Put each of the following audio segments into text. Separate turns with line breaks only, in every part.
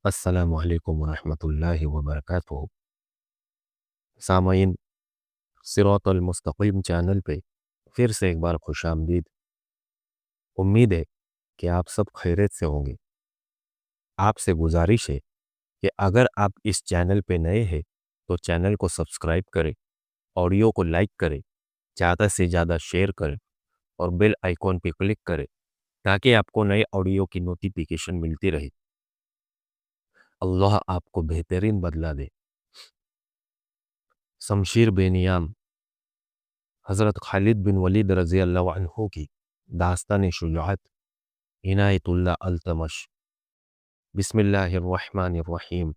अस्सलामु अलैकुम वरहमतुल्लाहि वबरकातुहू। सामाईन, सिरातुल मुस्तकीम चैनल पे फिर से एक बार खुशामदीद। उम्मीद है कि आप सब खैरियत से होंगे। आपसे गुजारिश है कि अगर आप इस चैनल पे नए हैं तो चैनल को सब्सक्राइब करें, ऑडियो को लाइक करें, ज़्यादा से ज़्यादा शेयर करें और बेल आइकॉन पे क्लिक करें ताकि आपको नए ऑडियो की नोटिफिकेशन मिलती रहे। अल्लाह आपको बेहतरीन बदला दे। शमशीर बेनियाम हज़रत खालिद बिन वलीद रज़ी अल्लाह अन्हु की दास्तान शुजाअत इनायतुल्लाह अल्तमश। बिस्मिल्लाहिर्रहमानिर्रहीम।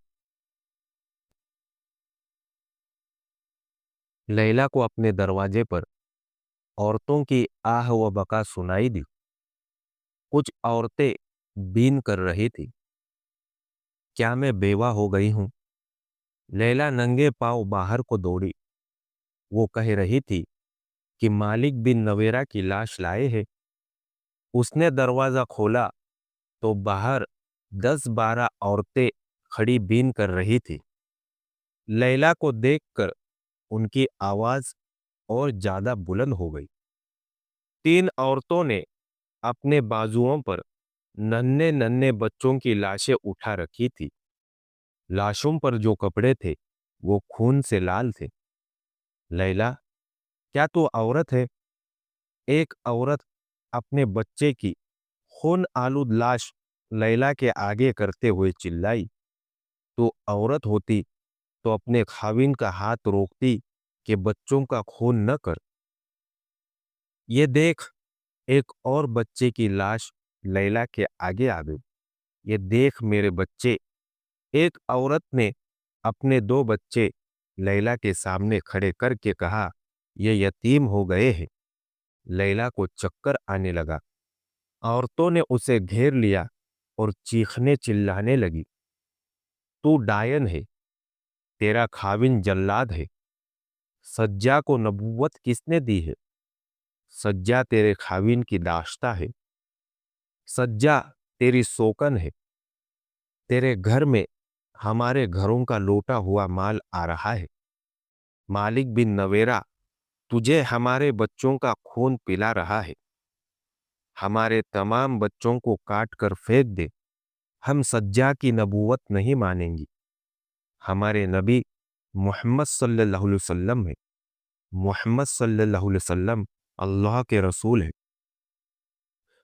लैला को अपने दरवाजे पर औरतों की आह व बका सुनाई दी। कुछ औरतें बीन कर रही थी। क्या मैं बेवा हो गई हूँ? लैला नंगे पांव बाहर को दौड़ी। वो कह रही थी कि मालिक बिन नवेरा की लाश लाए हैं। उसने दरवाजा खोला तो बाहर 10-12 औरतें खड़ी बीन कर रही थी। लैला को देखकर उनकी आवाज और ज्यादा बुलंद हो गई। 3 औरतों ने अपने बाजुओं पर नन्हे नन्हे बच्चों की लाशें उठा रखी थी। लाशों पर जो कपड़े थे वो खून से लाल थे। लैला, क्या तू औरत है? एक औरत अपने बच्चे की खून आलूद लाश लैला के आगे करते हुए चिल्लाई। तू औरत होती तो अपने खाविन का हाथ रोकती कि बच्चों का खून न कर। ये देख, एक और बच्चे की लाश लैला के आगे आ गई। ये देख मेरे बच्चे। एक औरत ने अपने 2 बच्चे लैला के सामने खड़े करके कहा, ये यतीम हो गए हैं। लैला को चक्कर आने लगा। औरतों ने उसे घेर लिया और चीखने चिल्लाने लगी। तू डायन है, तेरा खाविन जल्लाद है। सज्जा को नबूवत किसने दी है? सज्जा तेरे खाविन की दाश्ता है। सज्जा तेरी सोकन है। तेरे घर में हमारे घरों का लौटा हुआ माल आ रहा है। मालिक बिन नवेरा तुझे हमारे बच्चों का खून पिला रहा है। हमारे तमाम बच्चों को काट कर फेंक दे। हम सज्जा की नबूवत नहीं मानेंगी। हमारे नबी मोहम्मद सल्लल्लाहु अलैहि वसल्लम है। मोहम्मद सल्लल्लाहु अलैहि वसल्लम अल्लाह के रसूल है।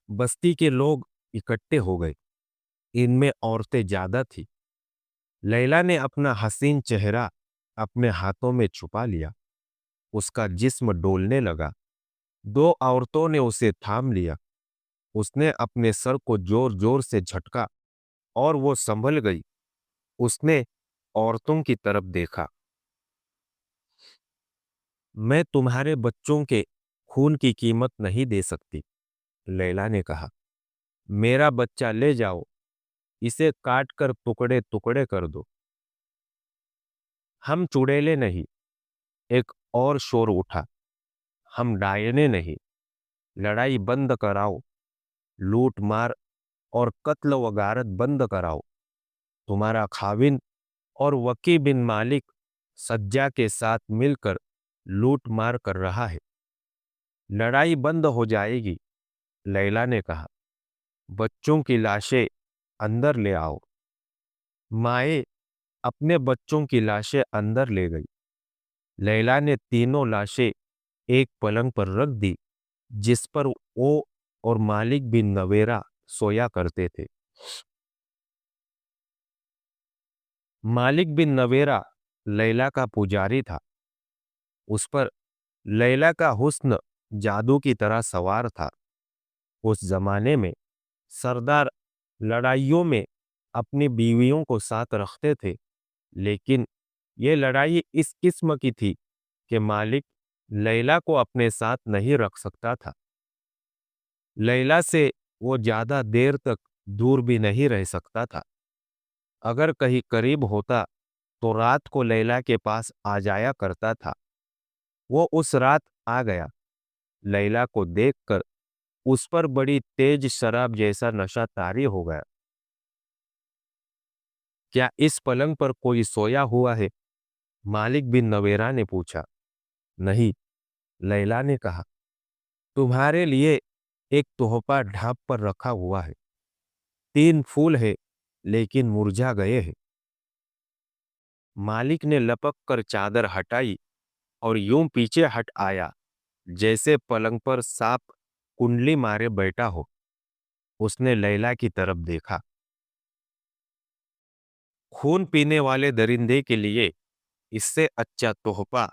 बस्ती के लोग इकट्ठे हो गए। इनमें औरतें ज्यादा थी। लैला ने अपना हसीन चेहरा अपने हाथों में छुपा लिया। उसका जिस्म डोलने लगा। 2 औरतों ने उसे थाम लिया। उसने अपने सर को जोर जोर से झटका और वो संभल गई। उसने औरतों की तरफ देखा। मैं तुम्हारे बच्चों के खून की कीमत नहीं दे सकती, लैला ने कहा। मेरा बच्चा ले जाओ, इसे काट कर टुकड़े टुकड़े कर दो। हम चुड़ैले नहीं, एक और शोर उठा। हम डायने नहीं, लड़ाई बंद कराओ। लूट मार और कत्ल व गारत बंद कराओ। तुम्हारा खाविन और वकी बिन मालिक सज्जा के साथ मिलकर लूट मार कर रहा है। लड़ाई बंद हो जाएगी, लैला ने कहा। बच्चों की लाशें अंदर ले आओ। माए अपने बच्चों की लाशें अंदर ले गई। लैला ने तीनों लाशें एक पलंग पर रख दी जिस पर वो और मालिक बिन नवेरा सोया करते थे। मालिक बिन नवेरा लैला का पुजारी था। उस पर लैला का हुस्न जादू की तरह सवार था। उस जमाने में सरदार लड़ाइयों में अपनी बीवियों को साथ रखते थे, लेकिन ये लड़ाई इस किस्म की थी कि मालिक लैला को अपने साथ नहीं रख सकता था। लैला से वो ज्यादा देर तक दूर भी नहीं रह सकता था। अगर कहीं करीब होता तो रात को लैला के पास आ जाया करता था। वो उस रात आ गया। लैला को देखकर उस पर बड़ी तेज शराब जैसा नशा तारी हो गया। क्या इस पलंग पर कोई सोया हुआ है? मालिक बिन नवेरा ने पूछा। नहीं, लैला ने कहा। तुम्हारे लिए एक तोहफा ढाप पर रखा हुआ है। 3 फूल है, लेकिन मुरझा गए हैं। मालिक ने लपक कर चादर हटाई और यूं पीछे हट आया जैसे पलंग पर सांप कुंडली मारे बैठा हो। उसने लैला की तरफ देखा। खून पीने वाले दरिंदे के लिए इससे अच्छा तोहफा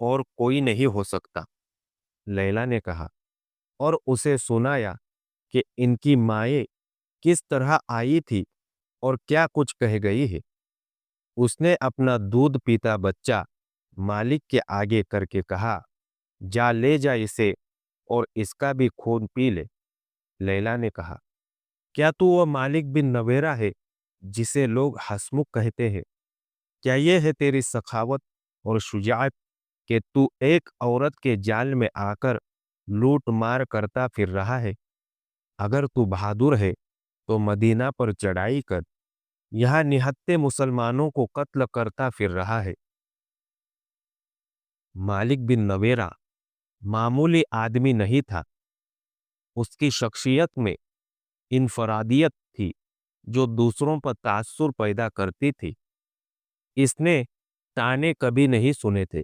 और कोई नहीं हो सकता, लैला ने कहा और उसे सुनाया कि इनकी माए किस तरह आई थी और क्या कुछ कह गई है। उसने अपना दूध पीता बच्चा मालिक के आगे करके कहा, जा ले जा इसे और इसका भी खून पी ले। लैला ने कहा, क्या तू वह मालिक बिन नवेरा है जिसे लोग हंसमुख कहते हैं? क्या यह है तेरी सखावत और शुजाअत कि तू एक औरत के जाल में आकर लूट मार करता फिर रहा है? अगर तू बहादुर है तो मदीना पर चढ़ाई कर, यहाँ निहत्थे मुसलमानों को कत्ल करता फिर रहा है। मालिक बिन नवेरा मामूली आदमी नहीं था। उसकी शख्सियत में इनफरादियत थी जो दूसरों पर तासुर पैदा करती थी। इसने ताने कभी नहीं सुने थे।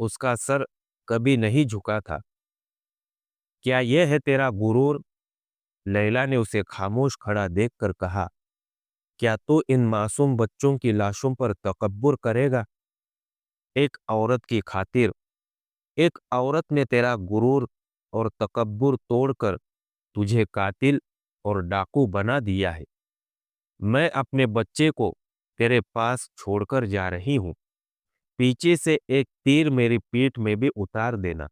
उसका सर कभी नहीं झुका था। क्या यह है तेरा गुरूर? लैला ने उसे खामोश खड़ा देखकर कहा, क्या तू इन मासूम बच्चों की लाशों पर तकब्बुर करेगा? एक औरत की खातिर एक औरत ने तेरा गुरूर और तकब्बुर तोड़कर तुझे कातिल और डाकू बना दिया है। मैं अपने बच्चे को तेरे पास छोड़कर जा रही हूं। पीछे से एक तीर मेरी पीठ में भी उतार देना।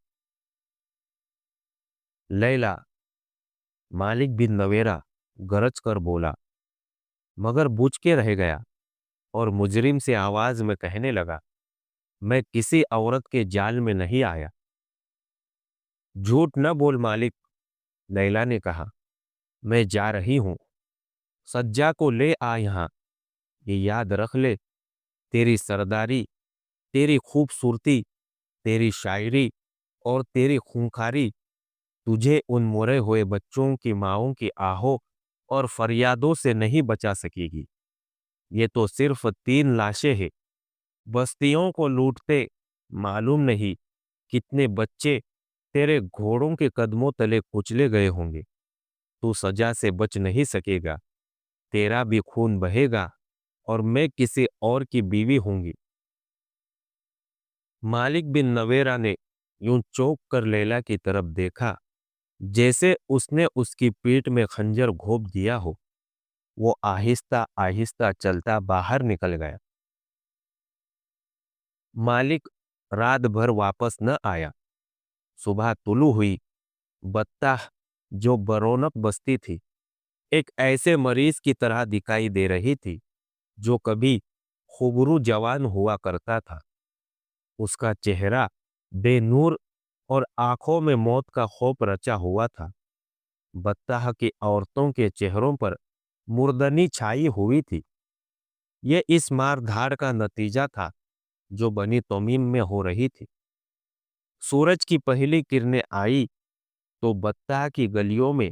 लैला, मालिक बिन नवेरा गरज कर बोला, मगर बुझ के रह गया और मुजरिम से आवाज में कहने लगा, मैं किसी औरत के जाल में नहीं आया। झूठ न बोल मालिक, लैला ने कहा, मैं जा रही हूं। सज्जा को ले आ यहां। ये याद रख ले, तेरी सरदारी, तेरी खूबसूरती, तेरी शायरी और तेरी खूंखारी तुझे उन मरे हुए बच्चों की माओं की आहों और फरियादों से नहीं बचा सकेगी। ये तो सिर्फ 3 लाशें हैं। बस्तियों को लूटते मालूम नहीं कितने बच्चे तेरे घोड़ों के कदमों तले कुचले गए होंगे। तू सजा से बच नहीं सकेगा। तेरा भी खून बहेगा और मैं किसी और की बीवी होंगी। मालिक बिन नवेरा ने यूं चौंक कर लैला की तरफ देखा जैसे उसने उसकी पीठ में खंजर घोंप दिया हो। वो आहिस्ता आहिस्ता चलता बाहर निकल गया। मालिक रात भर वापस न आया। सुबह तुलू हुई। बत्ताह जो बरौनक बसती थी, एक ऐसे मरीज की तरह दिखाई दे रही थी जो कभी खूबरू जवान हुआ करता था। उसका चेहरा बेनूर और आंखों में मौत का खौफ रचा हुआ था। बत्ताह की औरतों के चेहरों पर मुर्दनी छाई हुई थी। यह इस मारधाड़ का नतीजा था जो बनी तमीम में हो रही थी। सूरज की पहली किरणें आई तो बत्ताह की गलियों में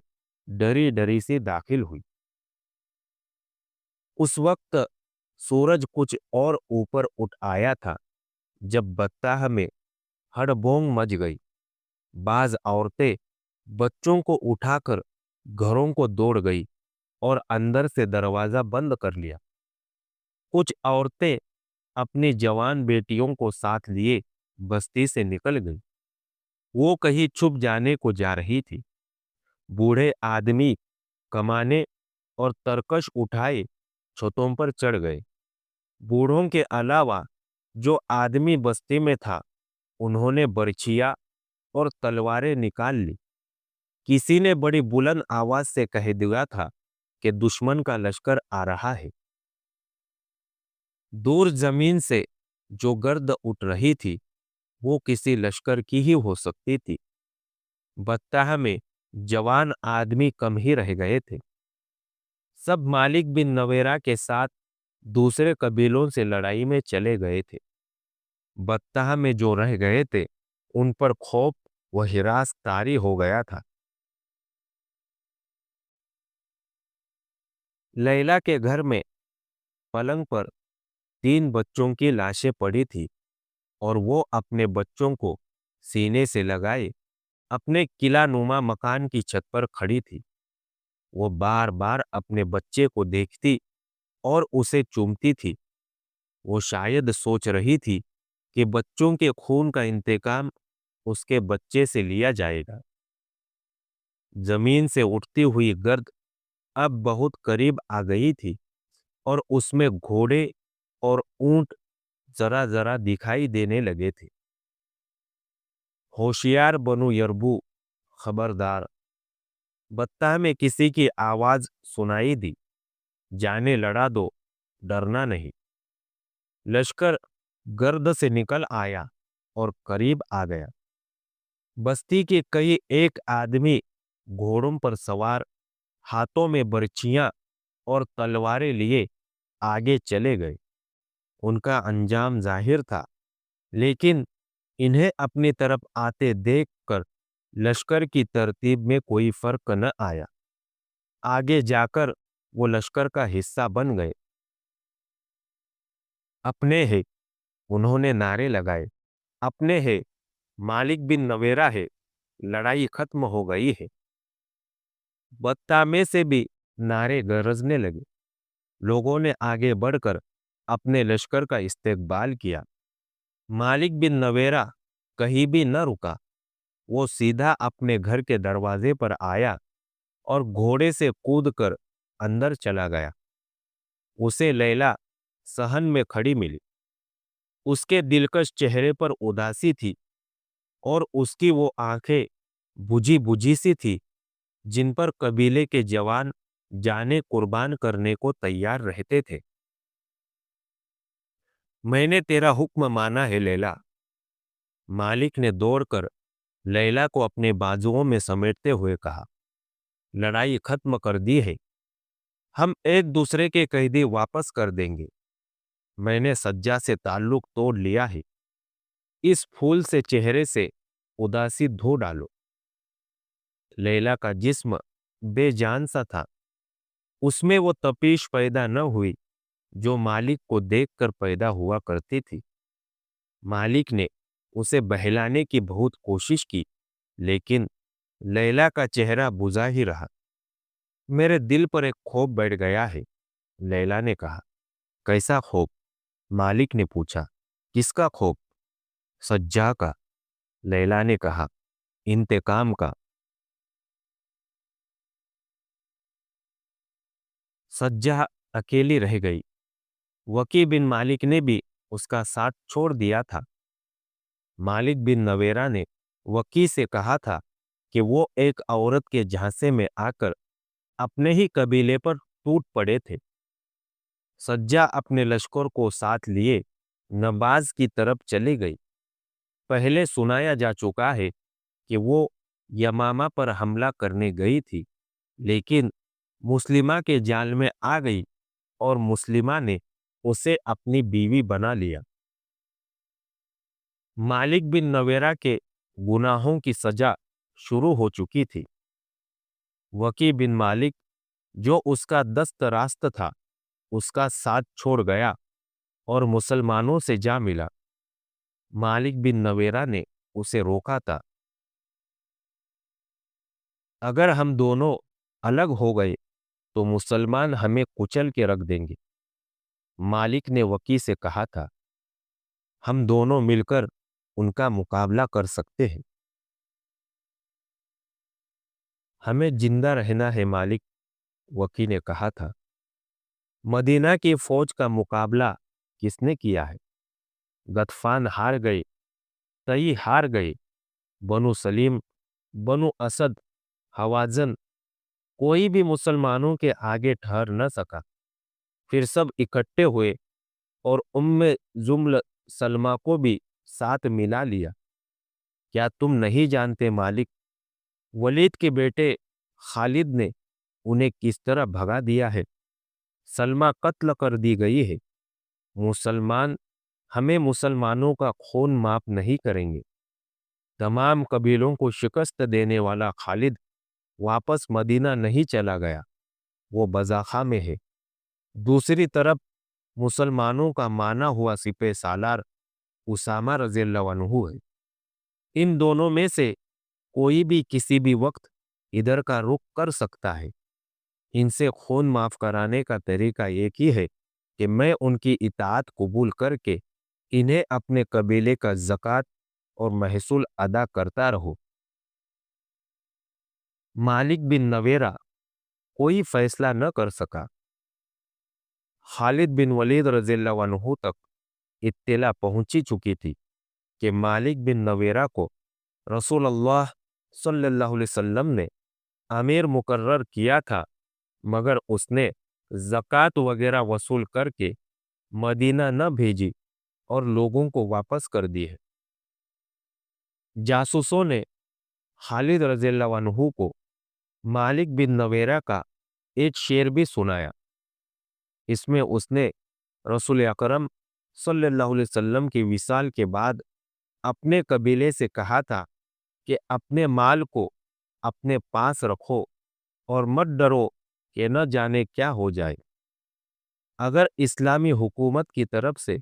डरी डरी सी दाखिल हुई। उस वक्त सूरज कुछ और ऊपर उठ आया था जब बत्ताह में हड़बोंग मच गई। बाज औरतें बच्चों को उठाकर घरों को दौड़ गई और अंदर से दरवाजा बंद कर लिया। कुछ औरतें अपनी जवान बेटियों को साथ लिए बस्ती से निकल गई। वो कहीं छुप जाने को जा रही थी। बूढ़े आदमी कमाने और तरकश उठाए छतों पर चढ़ गए। बूढ़ों के अलावा जो आदमी बस्ती में था, उन्होंने बर्छियां और तलवारें निकाल ली। किसी ने बड़ी बुलंद आवाज से कह दिया था कि दुश्मन का लश्कर आ रहा है। दूर जमीन से जो गर्द उठ रही थी, वो किसी लश्कर की ही हो सकती थी। बत्ताह में जवान आदमी कम ही रह गए थे। सब मालिक बिन नवेरा के साथ दूसरे कबीलों से लड़ाई में चले गए थे। बत्ताह में जो रह गए थे, उन पर खौफ व हिरास तारी हो गया था। लैला के घर में पलंग पर 3 बच्चों की लाशें पड़ी थी और वो अपने बच्चों को सीने से लगाए अपने किला नुमा मकान की छत पर खड़ी थी। वो बार बार अपने बच्चे को देखती और उसे चूमती थी। वो शायद सोच रही थी कि बच्चों के खून का इंतकाम उसके बच्चे से लिया जाएगा। जमीन से उठती हुई गर्द अब बहुत करीब आ गई थी और उसमें घोड़े और ऊंट जरा जरा दिखाई देने लगे थे। होशियार बनु यरबू, खबरदार! बत्ता में किसी की आवाज सुनाई दी, जाने लड़ा दो, डरना नहीं। लश्कर गर्द से निकल आया और करीब आ गया। बस्ती के कई एक आदमी घोड़ों पर सवार, हाथों में बर्छियां और तलवारें लिए आगे चले गए। उनका अंजाम जाहिर था, लेकिन इन्हें अपनी तरफ आते देखकर लश्कर की तरतीब में कोई फर्क न आया। आगे जाकर वो लश्कर का हिस्सा बन गए। अपने हैं, उन्होंने नारे लगाए। अपने हैं, मालिक बिन नवेरा है, लड़ाई खत्म हो गई है। बत्ता में से भी नारे गरजने लगे। लोगों ने आगे बढ़कर अपने लश्कर का इस्तेकबाल किया। मालिक बिन नवेरा कहीं भी न रुका। वो सीधा अपने घर के दरवाजे पर आया और घोड़े से कूदकर अंदर चला गया। उसे लैला सहन में खड़ी मिली। उसके दिलकश चेहरे पर उदासी थी और उसकी वो आंखें बुझी बुझी सी थी, जिन पर कबीले के जवान जाने कुर्बान करने को तैयार रहते थे। मैंने तेरा हुक्म माना है लैला। मालिक ने दौड़कर लैला को अपने बाजुओं में समेटते हुए कहा। लड़ाई खत्म कर दी है। हम एक दूसरे के कैदी वापस कर देंगे। मैंने सज्जा से ताल्लुक तोड़ लिया है। इस फूल से चेहरे से उदासी धो डालो। लैला का जिस्म बेजान सा था। उसमें वो तपीश पैदा न हुई जो मालिक को देखकर पैदा हुआ करती थी। मालिक ने उसे बहलाने की बहुत कोशिश की, लेकिन लैला का चेहरा बुझा ही रहा। मेरे दिल पर एक खौफ बैठ गया है, लैला ने कहा। कैसा खौफ? मालिक ने पूछा। किसका खौफ? सज्जा का, लैला ने कहा। इंतकाम का। सज्जा अकेली रह गई। वकी बिन मालिक ने भी उसका साथ छोड़ दिया था। मालिक बिन नवेरा ने वकी से कहा था कि वो एक औरत के झांसे में आकर अपने ही कबीले पर टूट पड़े थे। सज्जा अपने लश्कर को साथ लिए नवाज की तरफ चली गई। पहले सुनाया जा चुका है कि वो यमामा पर हमला करने गई थी, लेकिन मुस्लिमा के जाल में आ गई और मुस्लिमा ने उसे अपनी बीवी बना लिया। मालिक बिन नवेरा के गुनाहों की सजा शुरू हो चुकी थी। वकी बिन मालिक, जो उसका दस्त रास्त था, उसका साथ छोड़ गया और मुसलमानों से जा मिला। मालिक बिन नवेरा ने उसे रोका था। अगर हम दोनों अलग हो गए तो मुसलमान हमें कुचल के रख देंगे। मालिक ने वकी से कहा था। हम दोनों मिलकर उनका मुकाबला कर सकते हैं। हमें जिंदा रहना है मालिक, वकी ने कहा था। मदीना की फौज का मुकाबला किसने किया है? गतफान हार गए, तई हार गए, बनु सलीम, बनु असद, हवाजन, कोई भी मुसलमानों के आगे ठहर न सका। फिर सब इकट्ठे हुए और उम्मे जुम्ल सलमा को भी साथ मिला लिया। क्या तुम नहीं जानते मालिक, वलीद के बेटे खालिद ने उन्हें किस तरह भगा दिया है? सलमा कत्ल कर दी गई है। मुसलमान हमें मुसलमानों का खून माफ नहीं करेंगे। तमाम कबीलों को शिकस्त देने वाला खालिद वापस मदीना नहीं चला गया, वो बज़ाखा में है। दूसरी तरफ मुसलमानों का माना हुआ सिपह सालार उसामा रज़ियल्लाहु अन्हु है। इन दोनों में से कोई भी किसी भी वक्त इधर का रुख कर सकता है। इनसे खून माफ कराने का तरीका एक ही है कि मैं उनकी इताअत कबूल करके इन्हें अपने कबीले का ज़कात और महसूल अदा करता रहूं। मालिक बिन नवेरा कोई फैसला न कर सका। खालिद बिन वलीद रज़ियल्लाहु अन्हु तक इत्तिला पहुंची चुकी थी कि मालिक बिन नवेरा को रसूलुल्लाह सल्लल्लाहु अलैहि वसल्लम ने अमीर मुकर्रर किया था, मगर उसने ज़कात वगैरह वसूल करके मदीना न भेजी और लोगों को वापस कर दी है। जासूसों ने खालिद रज़ियल्लाहु अन्हु को मालिक बिन नवेरा का एक शेर भी सुनाया। इसमें उसने रसूल अकरम सल्लल्लाहु अलैहि वसल्लम की विसाल के बाद अपने कबीले से कहा था कि अपने माल को अपने पास रखो और मत डरो कि न जाने क्या हो जाए। अगर इस्लामी हुकूमत की तरफ से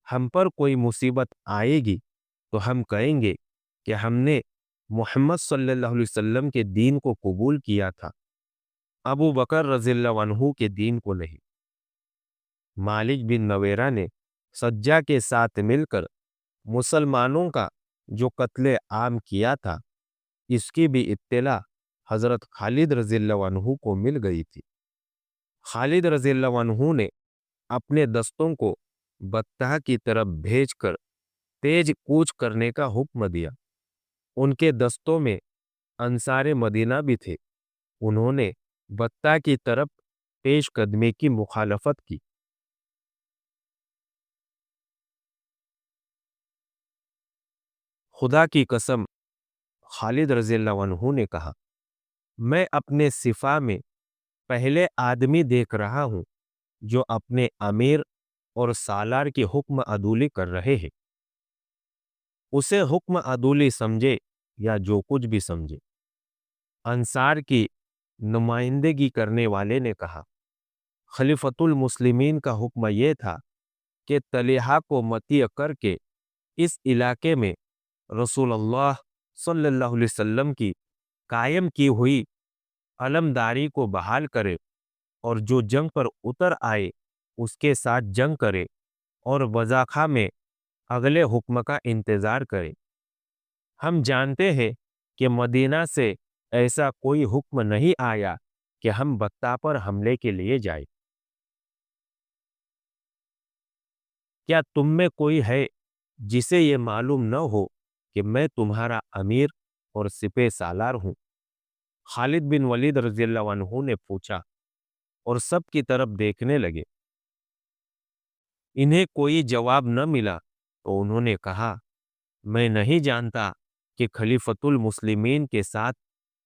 हम पर कोई मुसीबत आएगी तो हम कहेंगे कि हमने मोहम्मद सल्लल्लाहु अलैहि वसल्लम के दीन को कबूल किया था, अबू बकर रज़ियल्लाहु अन्हु के दीन को नहीं। मालिक बिन नवेरा ने सज्जा के साथ मिलकर मुसलमानों का जो कत्ले आम किया था, इसकी भी इत्तला हजरत खालिद रज़ियल्लाहु अन्हु को मिल गई थी। खालिद रज़ियल्लाहु अन्हु ने अपने दस्तों को बत्तह की तरफ भेजकर तेज कूच करने का हुक्म दिया। उनके दस्तों में अंसारे मदीना भी थे। उन्होंने बत्ता की तरफ पेश कदमी की मुखालफत की। खुदा की कसम, खालिद रज़ियल्लाहु अन्हु ने कहा, मैं अपने सिफा में पहले आदमी देख रहा हूं जो अपने अमीर और सालार की हुक्म अदूली कर रहे हैं। उसे हुक्म अदूली समझे या जो कुछ भी समझे। अंसार की नुमाइंदगी करने वाले ने कहा, खलीफतुल मुस्लिमीन का हुक्म यह था कि तलीहा को मतिय करके इस इलाके में रसूलुल्लाह सल्लल्लाहु अलैहि वसल्लम की कायम की हुई अलमदारी को बहाल करे और जो जंग पर उतर आए उसके साथ जंग करे और वज़ाखा में अगले हुक्म का इंतजार करे। हम जानते हैं कि मदीना से ऐसा कोई हुक्म नहीं आया कि हम बत्ता पर हमले के लिए जाए। क्या तुम में कोई है जिसे ये मालूम न हो कि मैं तुम्हारा अमीर और सिपह सालार हूं? खालिद बिन वलीद रज़ियल्लाहु अन्हु ने पूछा और सब की तरफ देखने लगे। इन्हें कोई जवाब न मिला तो उन्होंने कहा, मैं नहीं जानता कि खलीफतुल मुस्लिमीन के साथ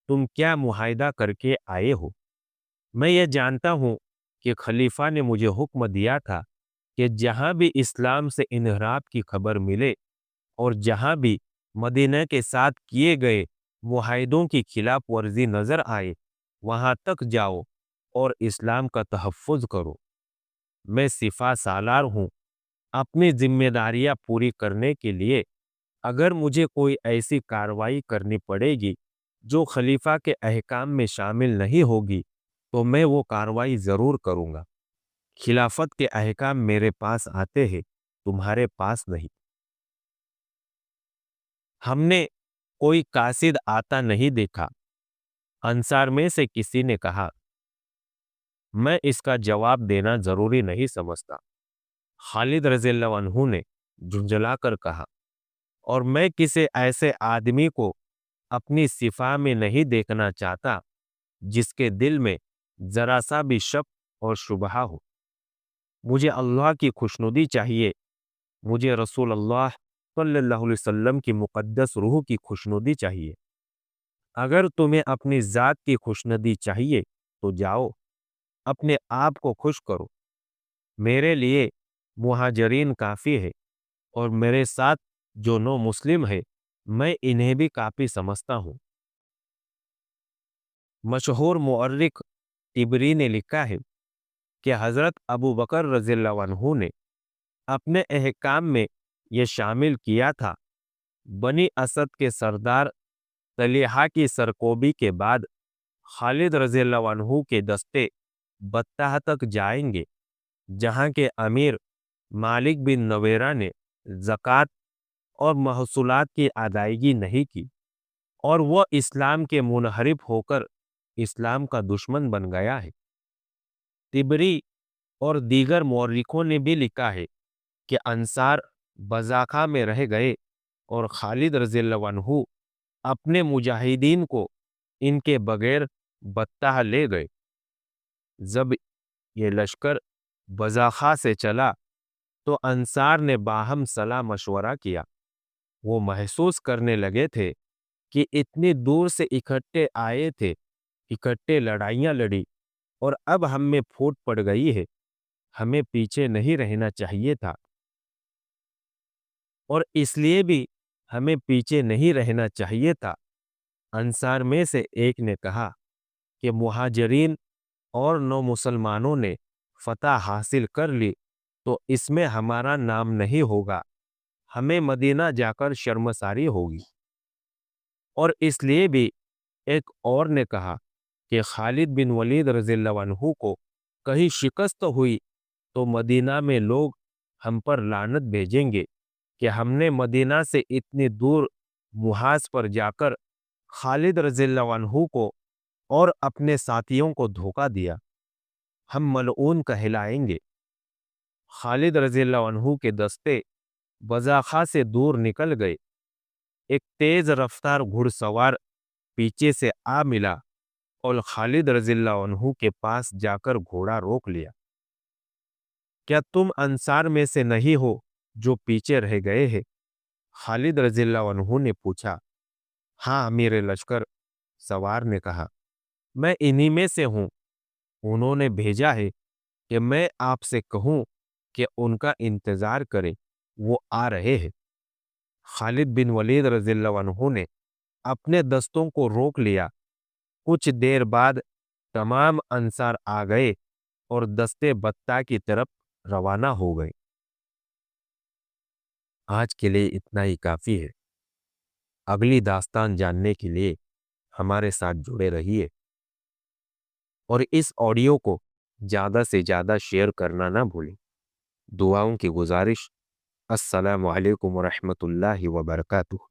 तुम क्या मुआहिदा करके आए हो। मैं ये जानता हूं कि खलीफा ने मुझे हुक्म दिया था कि जहां भी इस्लाम से इनहराफ की खबर मिले और जहां भी मदीना के साथ किए गए मुआहिदों की खिलाफ वर्जी नजर आए, वहां तक जाओ और इस्लाम का तहफ़्फ़ुज़ करो। मैं सिफा सालार हूं। अपनी जिम्मेदारियां पूरी करने के लिए अगर मुझे कोई ऐसी कार्रवाई करनी पड़ेगी जो खलीफा के अहकाम में शामिल नहीं होगी, तो मैं वो कार्रवाई जरूर करूंगा। खिलाफत के अहकाम मेरे पास आते हैं, तुम्हारे पास नहीं। हमने कोई कासिद आता नहीं देखा। अंसार में से किसी ने कहा, मैं इसका जवाब देना जरूरी नहीं समझता। खालिद रज़ियल्लाहु अन्हु ने झुंझलाकर कहा, और मैं किसी ऐसे आदमी को अपनी सिफा में नहीं देखना चाहता जिसके दिल में जरा सा भी शक और शुबहा हो। मुझे अल्लाह की खुशनुदी चाहिए। मुझे रसूल अल्लाह सल्लल्लाहु अलैहि वसल्लम की मुक़द्दस रूह की खुशनुदी चाहिए। अगर तुम्हें अपनी ज़ात की खुशनुदी चाहिए तो जाओ, अपने आप को खुश करो। मेरे लिए मुहाजिरीन काफ़ी है और मेरे साथ जो नो मुस्लिम है, मैं इन्हें भी काफ़ी समझता हूँ। मशहूर मुअर्रिख तिबरी ने लिखा है कि हज़रत अबू बकर रज़ियल्लाहु अन्हु ने अपने अहकाम में ये शामिल किया था, बनी असद के सरदार तलीहा की सरकोबी के बाद खालिद रज़ियल्लाहु अन्हु के दस्ते बत्ताह तक जाएंगे, जहां के अमीर मालिक बिन नवेरा ने ज़कात और महसूलात की अदायगी नहीं की और वह इस्लाम के मुनहरिफ होकर इस्लाम का दुश्मन बन गया है। तिबरी और दीगर मौर्रिखों ने भी लिखा है कि अंसार बज़ाखा में रह गए और खालिद रज़ियल्लाहु अन्हु अपने मुजाहिदीन को इनके बगैर बत्ताह ले गए। जब ये लश्कर बज़ाखा से चला तो अंसार ने बाहम सलाह मशवरा किया। वो महसूस करने लगे थे कि इतनी दूर से इकट्ठे आए थे, इकट्ठे लड़ाइयाँ लड़ी और अब हम में फूट पड़ गई है। हमें पीछे नहीं रहना चाहिए था और इसलिए भी हमें पीछे नहीं रहना चाहिए था। अंसार में से एक ने कहा कि मुहाजिरीन और नौ मुसलमानों ने फतह हासिल कर ली तो इसमें हमारा नाम नहीं होगा, हमें मदीना जाकर शर्मसारी होगी। और इसलिए भी एक और ने कहा कि खालिद बिन वलीद रज़ियल्लाहु अन्हु को कहीं शिकस्त हुई तो मदीना में लोग हम पर लानत भेजेंगे कि हमने मदीना से इतनी दूर मुहाज पर जाकर खालिद रज़ियल्लाहु अन्हु को और अपने साथियों को धोखा दिया, हम मलऊन कहलाएंगे। खालिद रज़ियल्लाहु अन्हु के दस्ते बज़ाखा से दूर निकल गए। एक तेज रफ्तार घुड़सवार पीछे से आ मिला और खालिद रज़ियल्लाहु अन्हु के पास जाकर घोड़ा रोक लिया। क्या तुम अंसार में से नहीं हो जो पीछे रह गए हैं? खालिद रज़ियल्लाहु अन्हु ने पूछा। हाँ अमीर लश्कर, सवार ने कहा, मैं इन्हीं में से हूँ। उन्होंने भेजा है कि मैं आपसे कहूँ कि उनका इंतजार करें, वो आ रहे हैं। खालिद बिन वलीद रज़ियल्लाहु अन्हु ने अपने दस्तों को रोक लिया। कुछ देर बाद तमाम अंसार आ गए और दस्ते बत्ता की तरफ रवाना हो गए। आज के लिए इतना ही काफी है। अगली दास्तान जानने के लिए हमारे साथ जुड़े रहिए और इस ऑडियो को ज्यादा से ज्यादा शेयर करना ना भूलें। दुआओं की गुजारिश। अस्सलामु अलैकुम व रहमतुल्लाहि व बरकातुहू।